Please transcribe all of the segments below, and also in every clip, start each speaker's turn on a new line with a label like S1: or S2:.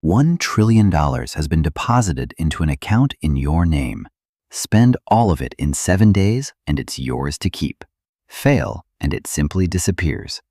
S1: $1 trillion has been deposited into an account in your name. Spend all of it in 7 days and it's yours to keep. Fail and it simply disappears.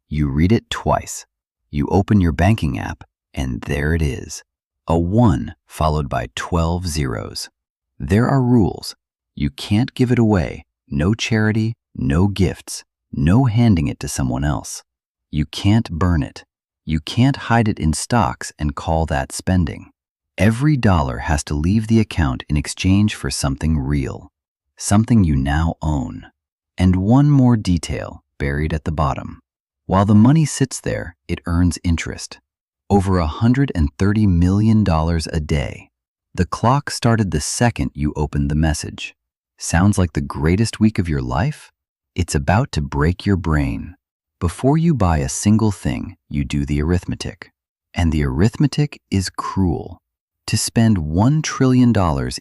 S1: You read it twice. You open your banking app and there it is. A 1 followed by 12 zeros. There are rules. You can't give it away. No charity, no gifts, no handing it to someone else. You can't burn it. You can't hide it in stocks and call that spending. Every dollar has to leave the account in exchange for something real, something you now own. And one more detail buried at the bottom. While the money sits there, it earns interest. Over $130 million a day. The clock started the second you opened the message. Sounds like the greatest week of your life? It's about to break your brain. Before you buy a single thing, you do the arithmetic. And the arithmetic is cruel. To spend $1 trillion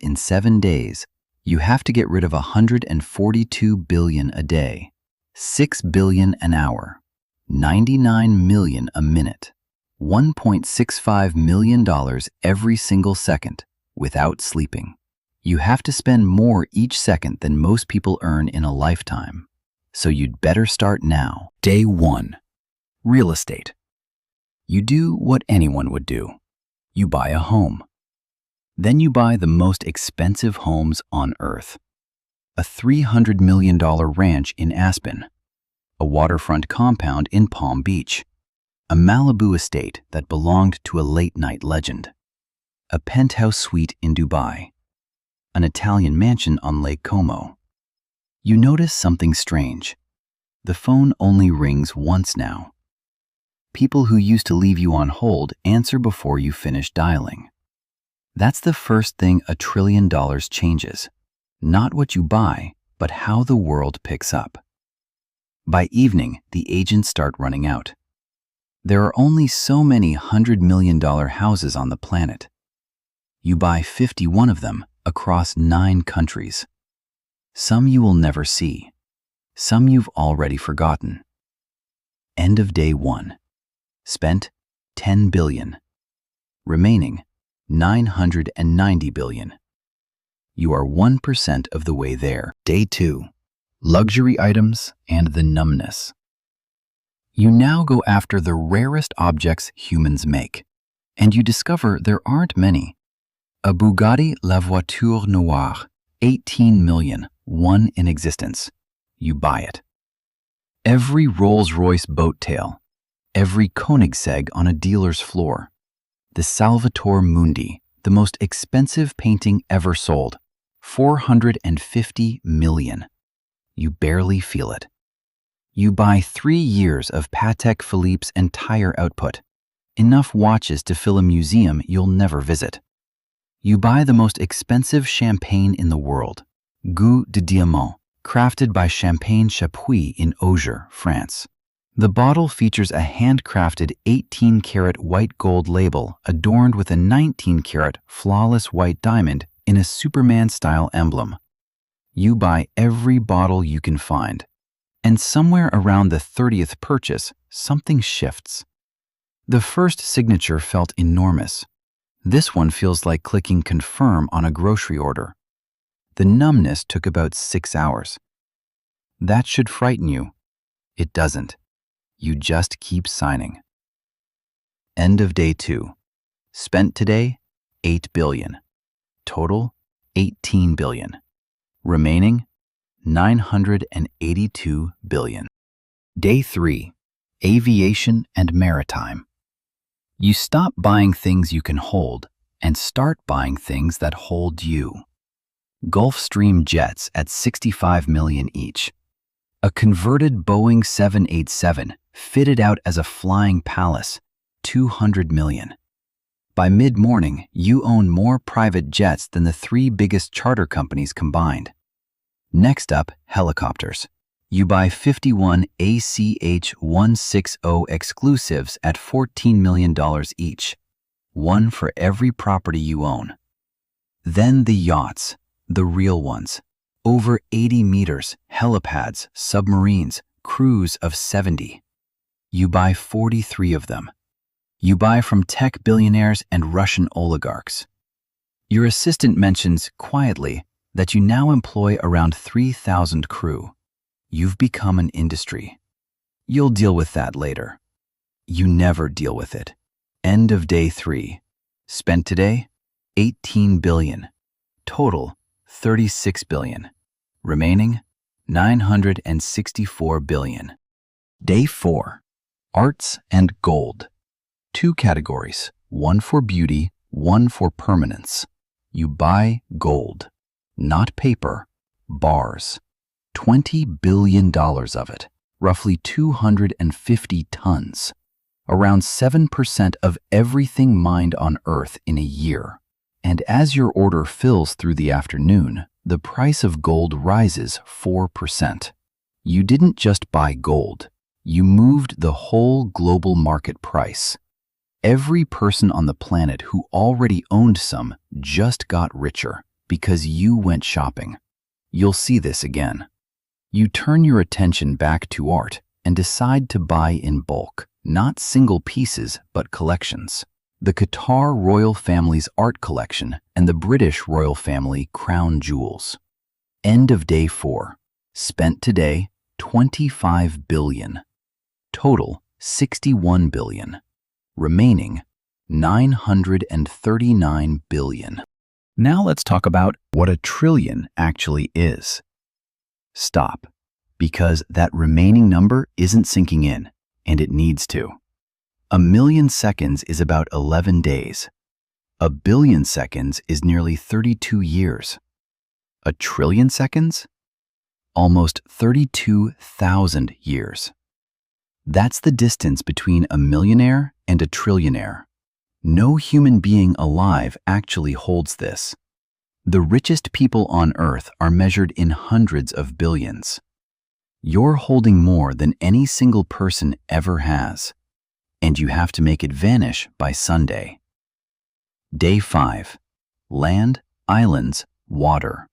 S1: in 7 days, you have to get rid of $142 billion a day, $6 billion an hour, $99 million a minute, $1.65 million every single second, without sleeping. You have to spend more each second than most people earn in a lifetime. So you'd better start now. Day 1. Real estate. You do what anyone would do. You buy a home. Then you buy the most expensive homes on earth. A $300 million ranch in Aspen. A waterfront compound in Palm Beach. A Malibu estate that belonged to a late-night legend. A penthouse suite in Dubai. An Italian mansion on Lake Como. You notice something strange. The phone only rings once now. People who used to leave you on hold answer before you finish dialing. That's the first thing $1 trillion changes. Not what you buy, but how the world picks up. By evening, the agents start running out. There are only so many $100 million houses on the planet. You buy 51 of them across 9 countries. Some you will never see. Some you've already forgotten. End of day 1. Spent $10 billion. Remaining $990 billion. You are 1% of the way there. Day 2. Luxury items and the numbness. You now go after the rarest objects humans make, and you discover there aren't many. A Bugatti La Voiture Noire, 18 million, one in existence. You buy it. Every Rolls-Royce boat tail, every Koenigsegg on a dealer's floor. The Salvator Mundi, the most expensive painting ever sold, 450 million. You barely feel it. You buy 3 years of Patek Philippe's entire output, enough watches to fill a museum you'll never visit. You buy the most expensive champagne in the world, Goût de Diamant, crafted by Champagne Chapuis in Auger, France. The bottle features a handcrafted 18-karat white gold label adorned with a 19-karat flawless white diamond in a Superman-style emblem. You buy every bottle you can find, and somewhere around the 30th purchase, something shifts. The first signature felt enormous. This one feels like clicking confirm on a grocery order. The numbness took about 6 hours. That should frighten you. It doesn't. You just keep signing. End of day 2. Spent today, $8 billion. Total, $18 billion. Remaining, $982 billion. Day 3. Aviation and maritime. You stop buying things you can hold and start buying things that hold you. Gulfstream jets at $65 million each. A converted Boeing 787 fitted out as a flying palace, $200 million. By mid-morning, you own more private jets than the 3 biggest charter companies combined. Next up, helicopters. You buy 51 ACH-160 exclusives at $14 million each, one for every property you own. Then the yachts, the real ones. Over 80 meters, helipads, submarines, crews of 70. You buy 43 of them. You buy from tech billionaires and Russian oligarchs. Your assistant mentions quietly that you now employ around 3,000 crew. You've become an industry. You'll deal with that later. You never deal with it. End of day 3. Spent today, 18 billion. Total, 36 billion. Remaining, 964 billion. Day 4. Arts and gold. 2 categories, one for beauty, one for permanence. You buy gold, not paper, bars. $20 billion of it, roughly 250 tons. Around 7% of everything mined on Earth in a year. And as your order fills through the afternoon, the price of gold rises 4%. You didn't just buy gold, you moved the whole global market price. Every person on the planet who already owned some just got richer because you went shopping. You'll see this again. You turn your attention back to art and decide to buy in bulk, not single pieces but collections. The Qatar royal family's art collection and the British royal family crown jewels. End of day 4. Spent today, 25 billion. Total, 61 billion. Remaining, 939 billion. Now let's talk about what a trillion actually is. Stop, because that remaining number isn't sinking in, and it needs to. 1,000,000 seconds is about 11 days. 1,000,000,000 seconds is nearly 32 years. 1,000,000,000,000 seconds? Almost 32,000 years. That's the distance between a millionaire and a trillionaire. No human being alive actually holds this. The richest people on Earth are measured in hundreds of billions. You're holding more than any single person ever has, and you have to make it vanish by Sunday. Day 5. Land, islands, water.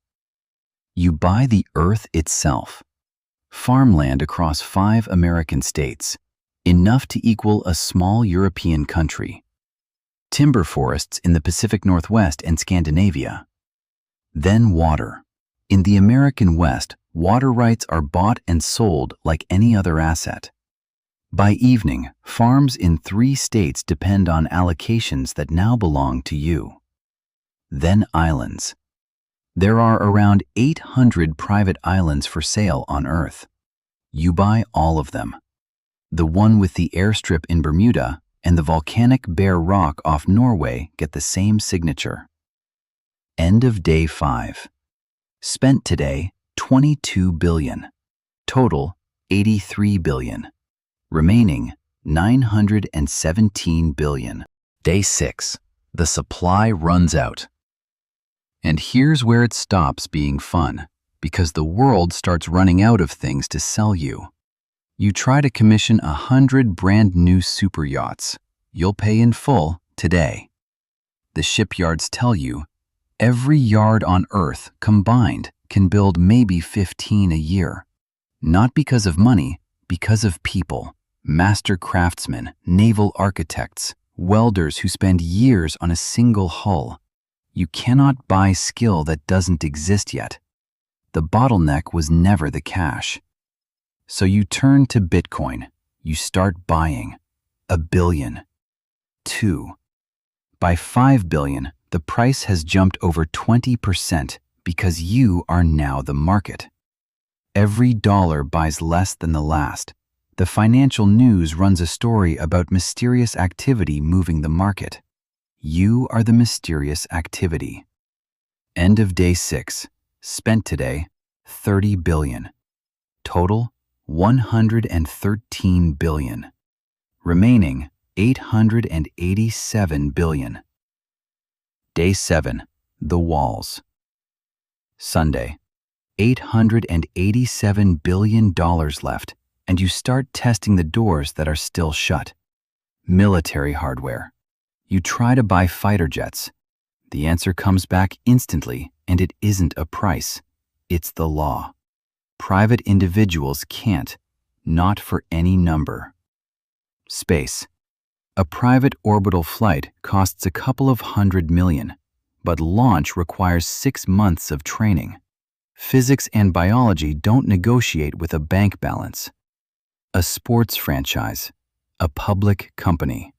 S1: You buy the Earth itself. Farmland across 5 American states, enough to equal a small European country. Timber forests in the Pacific Northwest and Scandinavia. Then water. In the American West, water rights are bought and sold like any other asset. By evening, farms in 3 states depend on allocations that now belong to you. Then islands. There are around 800 private islands for sale on Earth. You buy all of them. The one with the airstrip in Bermuda and the volcanic bare rock off Norway get the same signature. End of day 5. Spent today, 22 billion. Total, 83 billion. Remaining, 917 billion. Day 6. The supply runs out. And here's where it stops being fun, because the world starts running out of things to sell you. You try to commission 100 brand new super yachts. You'll pay in full today. The shipyards tell you, every yard on Earth combined can build maybe 15 a year. Not because of money, because of people. Master craftsmen, naval architects, welders who spend years on a single hull. You cannot buy skill that doesn't exist yet. The bottleneck was never the cash. So you turn to Bitcoin. You start buying. 1 billion. 2. By 5 billion, the price has jumped over 20% because you are now the market. Every dollar buys less than the last. The financial news runs a story about mysterious activity moving the market. You are the mysterious activity. End of day 6. Spent today, 30 billion. Total, 113 billion. Remaining, 887 billion. Day 7. The walls. Sunday. $887 billion left, and you start testing the doors that are still shut. Military hardware. You try to buy fighter jets. The answer comes back instantly, and it isn't a price. It's the law. Private individuals can't, not for any number. Space. A private orbital flight costs a couple of $100 million, but launch requires 6 months of training. Physics and biology don't negotiate with a bank balance. A sports franchise, a public company.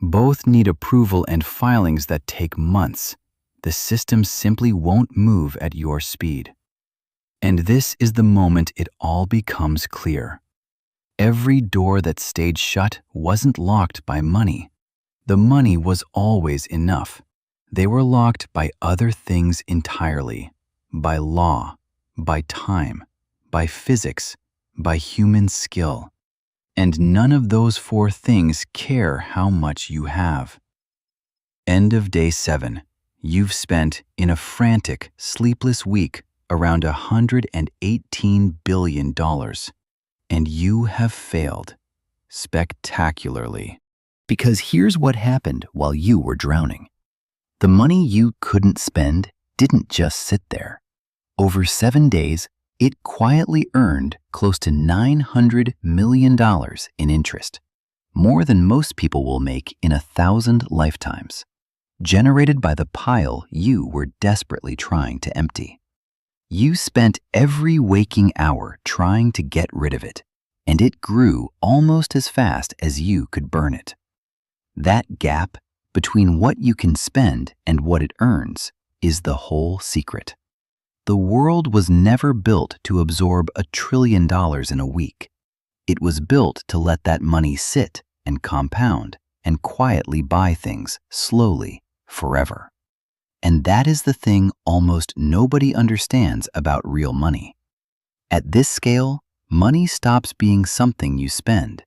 S1: Both need approval and filings that take months. The system simply won't move at your speed. And this is the moment it all becomes clear. Every door that stayed shut wasn't locked by money. The money was always enough. They were locked by other things entirely. By law, by time, by physics, by human skill. And none of those 4 things care how much you have. End of day 7. You've spent, in a frantic, sleepless week, around $118 billion. And you have failed. Spectacularly. Because here's what happened while you were drowning. The money you couldn't spend didn't just sit there. Over 7 days, it quietly earned close to $900 million in interest, more than most people will make in 1,000 lifetimes, generated by the pile you were desperately trying to empty. You spent every waking hour trying to get rid of it, and it grew almost as fast as you could burn it. That gap between what you can spend and what it earns is the whole secret. The world was never built to absorb $1 trillion in a week. It was built to let that money sit and compound and quietly buy things slowly, forever. And that is the thing almost nobody understands about real money. At this scale, money stops being something you spend.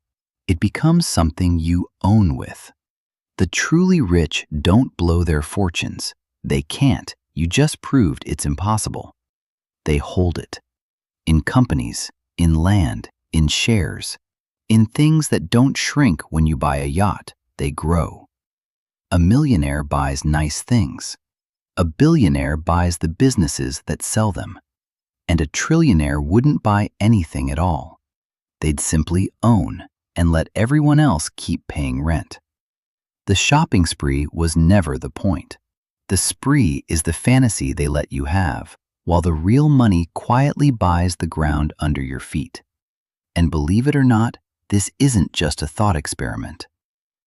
S1: It becomes something you own with. The truly rich don't blow their fortunes. They can't. You just proved it's impossible. They hold it. In companies, in land, in shares, in things that don't shrink when you buy a yacht, they grow. A millionaire buys nice things. A billionaire buys the businesses that sell them. And a trillionaire wouldn't buy anything at all. They'd simply own and let everyone else keep paying rent. The shopping spree was never the point. The spree is the fantasy they let you have, while the real money quietly buys the ground under your feet. And believe it or not, this isn't just a thought experiment.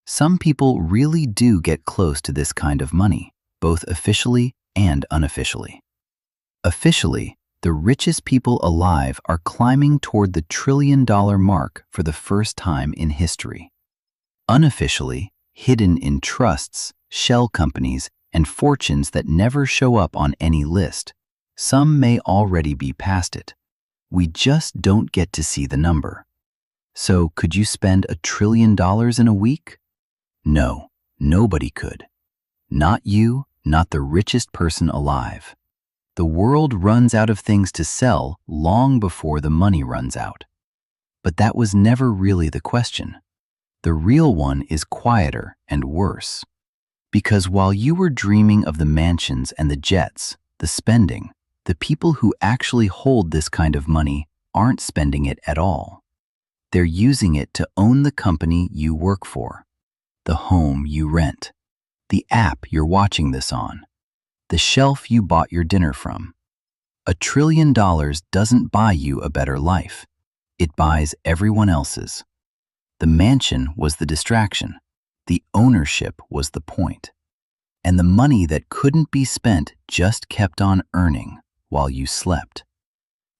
S1: Some people really do get close to this kind of money, both officially and unofficially. Officially, the richest people alive are climbing toward the $1 trillion mark for the first time in history. Unofficially, hidden in trusts, shell companies, and fortunes that never show up on any list, some may already be past it. We just don't get to see the number. So could you spend $1 trillion in a week? No, nobody could. Not you, not the richest person alive. The world runs out of things to sell long before the money runs out. But that was never really the question. The real one is quieter and worse. Because while you were dreaming of the mansions and the jets, the spending, the people who actually hold this kind of money aren't spending it at all. They're using it to own the company you work for, the home you rent, the app you're watching this on, the shelf you bought your dinner from. $1 trillion doesn't buy you a better life. It buys everyone else's. The mansion was the distraction. The ownership was the point. And the money that couldn't be spent just kept on earning while you slept.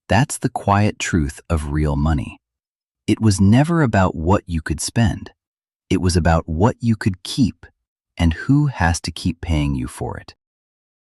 S1: That's the quiet truth of real money. It was never about what you could spend. It was about what you could keep and who has to keep paying you for it.